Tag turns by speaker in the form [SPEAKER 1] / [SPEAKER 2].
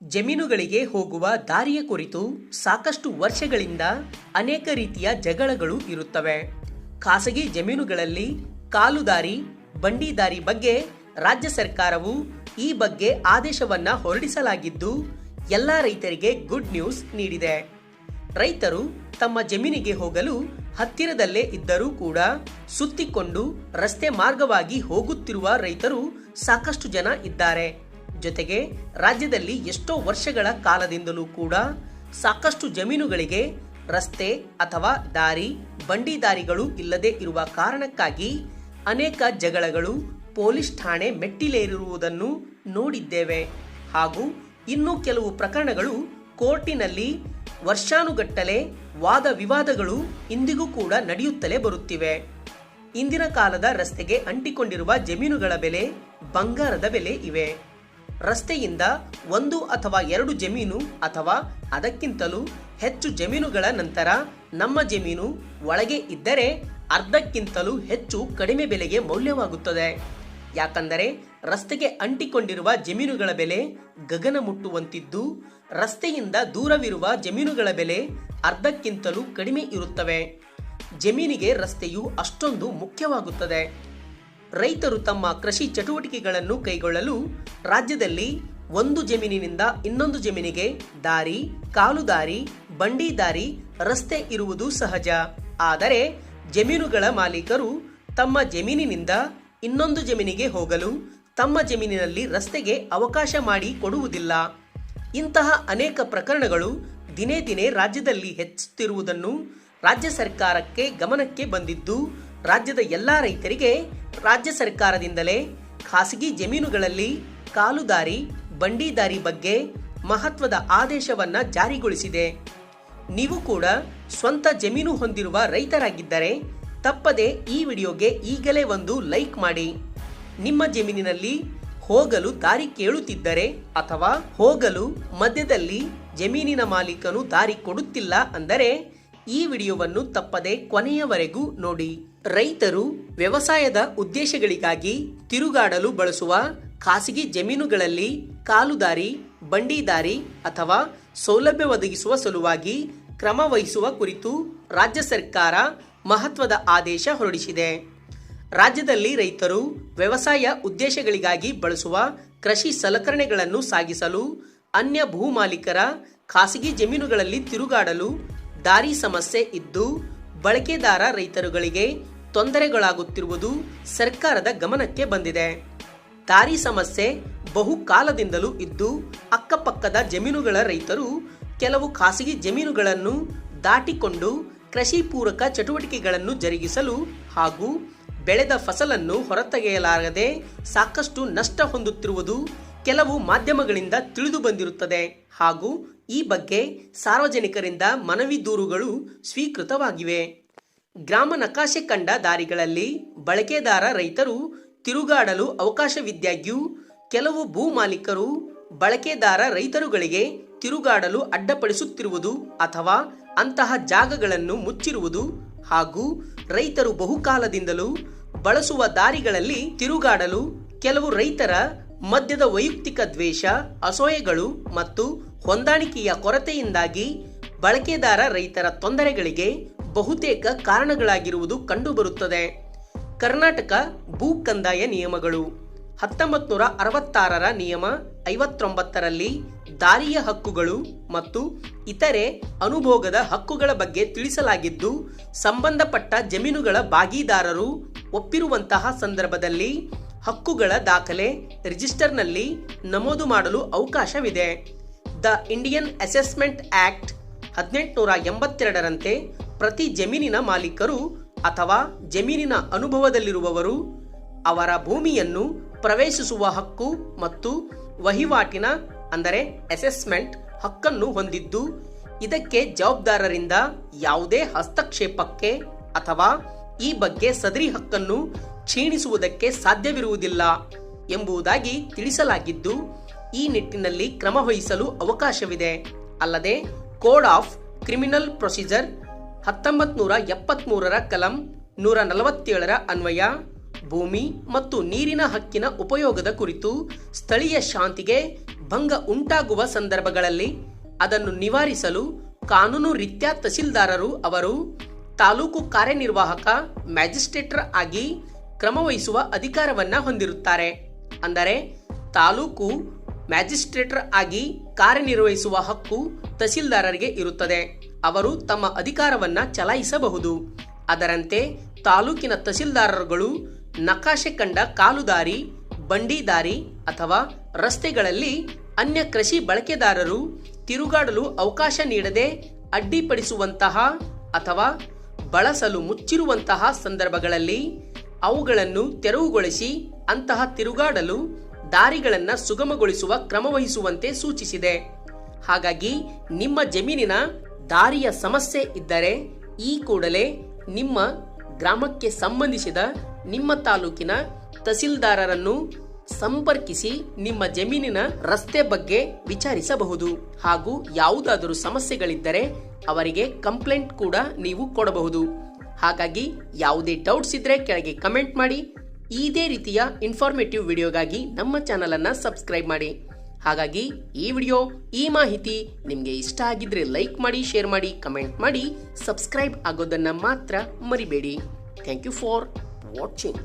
[SPEAKER 1] ಜಮೀನುಗಳಿಗೆ ಹೋಗುವ ದಾರಿಯ ಕುರಿತು ಸಾಕಷ್ಟು ವರ್ಷಗಳಿಂದ ಅನೇಕ ರೀತಿಯ ಜಗಳಗಳು ಇರುತ್ತವೆ. ಖಾಸಗಿ ಜಮೀನುಗಳಲ್ಲಿ ಕಾಲುದಾರಿ, ಬಂಡಿದಾರಿ ಬಗ್ಗೆ ರಾಜ್ಯ ಸರ್ಕಾರವು ಈ ಬಗ್ಗೆ ಆದೇಶವನ್ನ ಹೊರಡಿಸಲಾಗಿದ್ದು ಎಲ್ಲ ರೈತರಿಗೆ ಗುಡ್ ನ್ಯೂಸ್ ನೀಡಿದೆ. ರೈತರು ತಮ್ಮ ಜಮೀನಿಗೆ ಹೋಗಲು ಹತ್ತಿರದಲ್ಲೇ ಇದ್ದರೂ ಕೂಡ ಸುತ್ತಿಕೊಂಡು ರಸ್ತೆ ಮಾರ್ಗವಾಗಿ ಹೋಗುತ್ತಿರುವ ರೈತರು ಸಾಕಷ್ಟು ಜನ ಇದ್ದಾರೆ. ಜೊತೆಗೆ ರಾಜ್ಯದಲ್ಲಿ ಎಷ್ಟೋ ವರ್ಷಗಳ ಕಾಲದಿಂದಲೂ ಕೂಡ ಸಾಕಷ್ಟು ಜಮೀನುಗಳಿಗೆ ರಸ್ತೆ ಅಥವಾ ದಾರಿ, ಬಂಡಿದಾರಿಗಳು ಇಲ್ಲದೆ ಇರುವ ಕಾರಣಕ್ಕಾಗಿ ಅನೇಕ ಜಗಳಗಳು ಪೊಲೀಸ್ ಠಾಣೆ ಮೆಟ್ಟಿಲೇರಿರುವುದನ್ನು ನೋಡಿದ್ದೇವೆ. ಹಾಗೂ ಇನ್ನೂ ಕೆಲವು ಪ್ರಕರಣಗಳು ಕೋರ್ಟಿನಲ್ಲಿ ವರ್ಷಾನುಗಟ್ಟಲೆ ವಾದ ವಿವಾದಗಳು ಇಂದಿಗೂ ಕೂಡ ನಡೆಯುತ್ತಲೇ ಬರುತ್ತಿವೆ. ಇಂದಿನ ಕಾಲದ ರಸ್ತೆಗೆ ಅಂಟಿಕೊಂಡಿರುವ ಜಮೀನುಗಳ ಬೆಲೆ ಬಂಗಾರದ ಬೆಲೆ ಇವೆ. ರಸ್ತೆಯಿಂದ 1 ಅಥವಾ 2 ಜಮೀನು ಅಥವಾ ಅದಕ್ಕಿಂತಲೂ ಹೆಚ್ಚು ಜಮೀನುಗಳ ನಂತರ ನಮ್ಮ ಜಮೀನು ಒಳಗೆ ಇದ್ದರೆ ಅರ್ಧಕ್ಕಿಂತಲೂ ಹೆಚ್ಚು ಕಡಿಮೆ ಬೆಲೆಗೆ ಮೌಲ್ಯವಾಗುತ್ತದೆ. ಯಾಕಂದರೆ ರಸ್ತೆಗೆ ಅಂಟಿಕೊಂಡಿರುವ ಜಮೀನುಗಳ ಬೆಲೆ ಗಗನ ಮುಟ್ಟುವಂತಿದ್ದು, ರಸ್ತೆಯಿಂದ ದೂರವಿರುವ ಜಮೀನುಗಳ ಬೆಲೆ ಅರ್ಧಕ್ಕಿಂತಲೂ ಕಡಿಮೆ ಇರುತ್ತವೆ. ಜಮೀನಿಗೆ ರಸ್ತೆಯು ಅಷ್ಟೊಂದು ಮುಖ್ಯವಾಗುತ್ತದೆ. ರೈತರು ತಮ್ಮ ಕೃಷಿ ಚಟುವಟಿಕೆಗಳನ್ನು ಕೈಗೊಳ್ಳಲು ರಾಜ್ಯದಲ್ಲಿ ಒಂದು ಜಮೀನಿನಿಂದ ಇನ್ನೊಂದು ಜಮೀನಿಗೆ ದಾರಿ, ಕಾಲುದಾರಿ, ಬಂಡಿದಾರಿ, ರಸ್ತೆ ಇರುವುದು ಸಹಜ. ಆದರೆ ಜಮೀನುಗಳ ಮಾಲೀಕರು ತಮ್ಮ ಜಮೀನಿನಿಂದ ಇನ್ನೊಂದು ಜಮೀನಿಗೆ ಹೋಗಲು ತಮ್ಮ ಜಮೀನಿನಲ್ಲಿ ರಸ್ತೆಗೆ ಅವಕಾಶ ಮಾಡಿ ಕೊಡುವುದಿಲ್ಲ. ಇಂತಹ ಅನೇಕ ಪ್ರಕರಣಗಳು ದಿನೇ ದಿನೇ ರಾಜ್ಯದಲ್ಲಿ ಹೆಚ್ಚುತ್ತಿರುವುದನ್ನು ರಾಜ್ಯ ಸರ್ಕಾರಕ್ಕೆ ಗಮನಕ್ಕೆ ಬಂದಿದ್ದು, ರಾಜ್ಯದ ಎಲ್ಲ ರೈತರಿಗೆ ರಾಜ್ಯ ಸರ್ಕಾರದಿಂದಲೇ ಖಾಸಗಿ ಜಮೀನುಗಳಲ್ಲಿ ಕಾಲುದಾರಿ, ಬಂಡಿದಾರಿ ಬಗ್ಗೆ ಮಹತ್ವದ ಆದೇಶವನ್ನ ಜಾರಿಗೊಳಿಸಿದೆ. ನೀವು ಕೂಡ ಸ್ವಂತ ಜಮೀನು ಹೊಂದಿರುವ ರೈತರಾಗಿದ್ದರೆ ತಪ್ಪದೆ ಈ ವಿಡಿಯೋಗೆ ಈಗಲೇ ಒಂದು ಲೈಕ್ ಮಾಡಿ. ನಿಮ್ಮ ಜಮೀನಿನಲ್ಲಿ ಹೋಗಲು ದಾರಿ ಕೇಳುತ್ತಿದ್ದರೆ ಅಥವಾ ಹೋಗಲು ಮಧ್ಯದಲ್ಲಿ ಜಮೀನಿನ ಮಾಲೀಕನು ದಾರಿ ಕೊಡುತ್ತಿಲ್ಲ ಅಂದರೆ ಈ ವಿಡಿಯೋವನ್ನು ತಪ್ಪದೆ ಕೊನೆಯವರೆಗೂ ನೋಡಿ. ರೈತರು ವ್ಯವಸಾಯದ ಉದ್ದೇಶಗಳಿಗಾಗಿ ತಿರುಗಾಡಲು ಬಳಸುವ ಖಾಸಗಿ ಜಮೀನುಗಳಲ್ಲಿ ಕಾಲುದಾರಿ, ಬಂಡಿದಾರಿ ಅಥವಾ ಸೌಲಭ್ಯ ಒದಗಿಸುವ ಸಲುವಾಗಿ ಕ್ರಮ ವಹಿಸುವ ಕುರಿತು ರಾಜ್ಯ ಸರ್ಕಾರ ಮಹತ್ವದ ಆದೇಶ ಹೊರಡಿಸಿದೆ. ರಾಜ್ಯದಲ್ಲಿ ರೈತರು ವ್ಯವಸಾಯ ಉದ್ದೇಶಗಳಿಗಾಗಿ ಬಳಸುವ ಕೃಷಿ ಸಲಕರಣೆಗಳನ್ನು ಸಾಗಿಸಲು ಅನ್ಯ ಭೂ ಮಾಲೀಕರ ಖಾಸಗಿ ಜಮೀನುಗಳಲ್ಲಿ ತಿರುಗಾಡಲು ದಾರಿ ಸಮಸ್ಯೆ ಇದ್ದು ಬಳಕೆದಾರ ರೈತರುಗಳಿಗೆ ತೊಂದರೆಗಳಾಗುತ್ತಿರುವುದು ಸರ್ಕಾರದ ಗಮನಕ್ಕೆ ಬಂದಿದೆ. ದಾರಿ ಸಮಸ್ಯೆ ಬಹುಕಾಲದಿಂದಲೂ ಇದ್ದು ಅಕ್ಕಪಕ್ಕದ ಜಮೀನುಗಳ ರೈತರು ಕೆಲವು ಖಾಸಗಿ ಜಮೀನುಗಳನ್ನು ದಾಟಿಕೊಂಡು ಕೃಷಿ ಪೂರಕ ಚಟುವಟಿಕೆಗಳನ್ನು ಜರುಗಿಸಲು ಹಾಗೂ ಬೆಳೆದ ಫಸಲನ್ನು ಹೊರತೆಗೆಯಲಾಗದೆ ಸಾಕಷ್ಟು ನಷ್ಟ ಹೊಂದುತ್ತಿರುವುದು ಕೆಲವು ಮಾಧ್ಯಮಗಳಿಂದ ತಿಳಿದು ಬಂದಿರುತ್ತದೆ. ಹಾಗೂ ಈ ಬಗ್ಗೆ ಸಾರ್ವಜನಿಕರಿಂದ ಮನವಿ ದೂರುಗಳು ಸ್ವೀಕೃತವಾಗಿವೆ. ಗ್ರಾಮ ನಕಾಶೆ ಕಂಡ ದಾರಿಗಳಲ್ಲಿ ಬಳಕೆದಾರ ರೈತರು ತಿರುಗಾಡಲು ಅವಕಾಶವಿದ್ದಾಗ್ಯೂ ಕೆಲವು ಭೂ ಮಾಲೀಕರು ಬಳಕೆದಾರ ರೈತರುಗಳಿಗೆ ತಿರುಗಾಡಲು ಅಡ್ಡಪಡಿಸುತ್ತಿರುವುದು ಅಥವಾ ಅಂತಹ ಜಾಗಗಳನ್ನು ಮುಚ್ಚಿರುವುದು ಹಾಗೂ ರೈತರು ಬಹುಕಾಲದಿಂದಲೂ ಬಳಸುವ ದಾರಿಗಳಲ್ಲಿ ತಿರುಗಾಡಲು ಕೆಲವು ರೈತರ ಮಧ್ಯದ ವೈಯಕ್ತಿಕ ದ್ವೇಷ, ಅಸೂಯೆಗಳು ಮತ್ತು ಹೊಂದಾಣಿಕೆಯ ಕೊರತೆಯಿಂದಾಗಿ ಬಳಕೆದಾರ ರೈತರ ತೊಂದರೆಗಳಿಗೆ ಬಹುತೇಕ ಕಾರಣಗಳಾಗಿರುವುದು ಕಂಡುಬರುತ್ತದೆ. ಕರ್ನಾಟಕ ಭೂ ಕಂದಾಯ ನಿಯಮಗಳು 1966ರ ನಿಯಮ 59ರಲ್ಲಿ ದಾರಿಯ ಹಕ್ಕುಗಳು ಮತ್ತು ಇತರೆ ಅನುಭೋಗದ ಹಕ್ಕುಗಳ ಬಗ್ಗೆ ತಿಳಿಸಲಾಗಿದ್ದು, ಸಂಬಂಧಪಟ್ಟ ಜಮೀನುಗಳ ಭಾಗಿದಾರರು ಒಪ್ಪಿರುವಂತಹ ಸಂದರ್ಭದಲ್ಲಿ ಹಕ್ಕುಗಳ ದಾಖಲೆ ರಿಜಿಸ್ಟರ್ನಲ್ಲಿ ನಮೂದು ಮಾಡಲು ಅವಕಾಶವಿದೆ. ದ ಇಂಡಿಯನ್ ಅಸೆಸ್ಮೆಂಟ್ ಆಕ್ಟ್ 1882ರಂತೆ ಪ್ರತಿ ಜಮೀನಿನ ಮಾಲೀಕರು ಅಥವಾ ಜಮೀನಿನ ಅನುಭವದಲ್ಲಿರುವವರು ಅವರ ಭೂಮಿಯನ್ನು ಪ್ರವೇಶಿಸುವ ಹಕ್ಕು ಮತ್ತು ವಹಿವಾಟಿನ ಅಂದರೆ ಅಸೆಸ್ಮೆಂಟ್ ಹಕ್ಕನ್ನು ಹೊಂದಿದ್ದು, ಇದಕ್ಕೆ ಜವಾಬ್ದಾರರಿಂದ ಯಾವುದೇ ಹಸ್ತಕ್ಷೇಪಕ್ಕೆ ಅಥವಾ ಈ ಬಗ್ಗೆ ಸದರಿ ಹಕ್ಕನ್ನು ಕ್ಷೀಣಿಸುವುದಕ್ಕೆ ಸಾಧ್ಯವಿರುವುದಿಲ್ಲ ಎಂಬುದಾಗಿ ತಿಳಿಸಲಾಗಿದ್ದು, ಈ ನಿಟ್ಟಿನಲ್ಲಿ ಕ್ರಮ ವಹಿಸಲು ಅವಕಾಶವಿದೆ. ಅಲ್ಲದೆ ಕೋಡ್ ಆಫ್ ಕ್ರಿಮಿನಲ್ ಪ್ರೊಸೀಜರ್ 1973ರ ಕಲಂ 147ರ ಅನ್ವಯ ಭೂಮಿ ಮತ್ತು ನೀರಿನ ಹಕ್ಕಿನ ಉಪಯೋಗದ ಕುರಿತು ಸ್ಥಳೀಯ ಶಾಂತಿಗೆ ಭಂಗ ಉಂಟಾಗುವ ಸಂದರ್ಭಗಳಲ್ಲಿ ಅದನ್ನು ನಿವಾರಿಸಲು ಕಾನೂನು ರೀತ್ಯ ತಹಸೀಲ್ದಾರರು ಅವರು ತಾಲೂಕು ಕಾರ್ಯನಿರ್ವಾಹಕ ಮ್ಯಾಜಿಸ್ಟ್ರೇಟರ್ ಆಗಿ ಕ್ರಮವಹಿಸುವ ಅಧಿಕಾರವನ್ನ ಹೊಂದಿರುತ್ತಾರೆ. ಅಂದರೆ ತಾಲೂಕು ಮ್ಯಾಜಿಸ್ಟ್ರೇಟರ್ ಆಗಿ ಕಾರ್ಯನಿರ್ವಹಿಸುವ ಹಕ್ಕು ತಹಸೀಲ್ದಾರರಿಗೆ ಇರುತ್ತದೆ. ಅವರು ತಮ್ಮ ಅಧಿಕಾರವನ್ನ ಚಲಾಯಿಸಬಹುದು. ಅದರಂತೆ ತಾಲೂಕಿನ ತಹಸೀಲ್ದಾರರುಗಳು ನಕಾಶೆ ಕಂಡ ಕಾಲುದಾರಿ, ಬಂಡಿದಾರಿ ಅಥವಾ ರಸ್ತೆಗಳಲ್ಲಿ ಅನ್ಯ ಕೃಷಿ ಬಳಕೆದಾರರು ತಿರುಗಾಡಲು ಅವಕಾಶ ನೀಡದೆ ಅಡ್ಡಿಪಡಿಸುವಂತಹ ಅಥವಾ ಬಳಸಲು ಮುಚ್ಚಿರುವಂತಹ ಸಂದರ್ಭಗಳಲ್ಲಿ ಅವುಗಳನ್ನು ತೆರವುಗೊಳಿಸಿ ಅಂತಹ ತಿರುಗಾಡಲು ದಾರಿಗಳನ್ನು ಸುಗಮಗೊಳಿಸುವ ಕ್ರಮವಹಿಸುವಂತೆ ಸೂಚಿಸಿದೆ. ಹಾಗಾಗಿ ನಿಮ್ಮ ಜಮೀನಿನ ದಾರಿಯ ಸಮಸ್ಯೆ ಇದ್ದರೆ ಈ ಕೂಡಲೇ ನಿಮ್ಮ ಗ್ರಾಮಕ್ಕೆ ಸಂಬಂಧಿಸಿದ ನಿಮ್ಮ ತಾಲೂಕಿನ ತಹಸೀಲ್ದಾರರನ್ನು ಸಂಪರ್ಕಿಸಿ ನಿಮ್ಮ ಜಮೀನಿನ ರಸ್ತೆ ಬಗ್ಗೆ ವಿಚಾರಿಸಬಹುದು. ಹಾಗೂ ಯಾವುದಾದರೂ ಸಮಸ್ಯೆಗಳಿದ್ದರೆ ಅವರಿಗೆ ಕಂಪ್ಲೇಂಟ್ ಕೂಡ ನೀವು ಕೊಡಬಹುದು. ಹಾಗಾಗಿ ಯಾವುದೇ ಡೌಟ್ಸ್ ಇದ್ರೆ ಕೆಳಗೆ ಕಮೆಂಟ್ ಮಾಡಿ. ಇದೇ ರೀತಿಯ ಇನ್ಫಾರ್ಮೇಟಿವ್ ವಿಡಿಯೋಗಾಗಿ ನಮ್ಮ ಚಾನಲ್ ಅನ್ನ ಸಬ್ಸ್ಕ್ರೈಬ್ ಮಾಡಿ. ಹಾಗಾಗಿ ಈ ಮಾಹಿತಿ ನಿಮಗೆ ಇಷ್ಟ ಆಗಿದ್ರೆ ಲೈಕ್ ಮಾಡಿ, ಶೇರ್ ಮಾಡಿ, ಕಮೆಂಟ್ ಮಾಡಿ, ಸಬ್ಸ್ಕ್ರೈಬ್ ಆಗೋದನ್ನ ಮಾತ್ರ ಮರಿಬೇಡಿ. Thank you for watching.